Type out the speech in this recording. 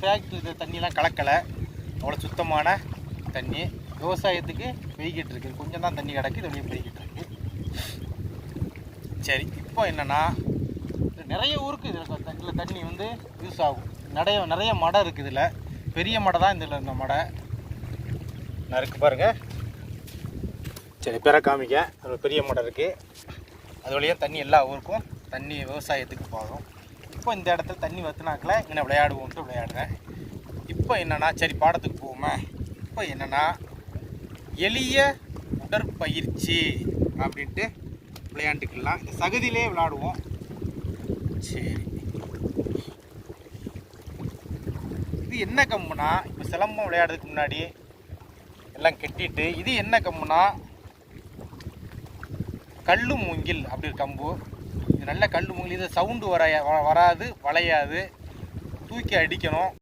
Factory தண்ணியெலாம் கலக்கலை, அவ்வளோ சுத்தமான தண்ணி விவசாயத்துக்கு பெய்கிட்டு இருக்குது. கொஞ்சம் தான் தண்ணி கிடக்கு, இது வழியும் பெய்கிட்டு இருக்குது. சரி, இப்போ என்னென்னா நிறைய ஊருக்கு இதில் தண்ணி வந்து யூஸ் ஆகும். நிறைய மடை இருக்குது. இதில் பெரிய மடை தான் இந்த மடை நான் இருக்குது பாருங்கள். சரி, பிற காமிக்க அதில் பெரிய மடை இருக்குது. அது வழியாக தண்ணி எல்லா ஊருக்கும் தண்ணி விவசாயத்துக்கு போகும். இப்போ இந்த இடத்துல தண்ணி வற்றினாக்கில் இங்கே விளையாடுவோன்ட்டு விளையாடுறேன். இப்போ என்னென்னா சரி பாடத்துக்கு போவோமே. இப்போ என்னென்னா எளிய உடற்பயிற்சி அப்படின்ட்டு விளையாண்டுக்கலாம். இந்த சகதியிலே விளையாடுவோம். சரி, இது என்ன கம்புனா, இப்போ சிலம்பம் விளையாடுறதுக்கு முன்னாடி எல்லாம் கெட்டிட்டு, இது என்ன கம்புனா கல்லு மூங்கில் அப்படி ஒரு கம்பு. இது நல்ல கல்லு மூங்கில். இது சவுண்டு வராது, வளையாது, தூக்கி அடிக்கணும்.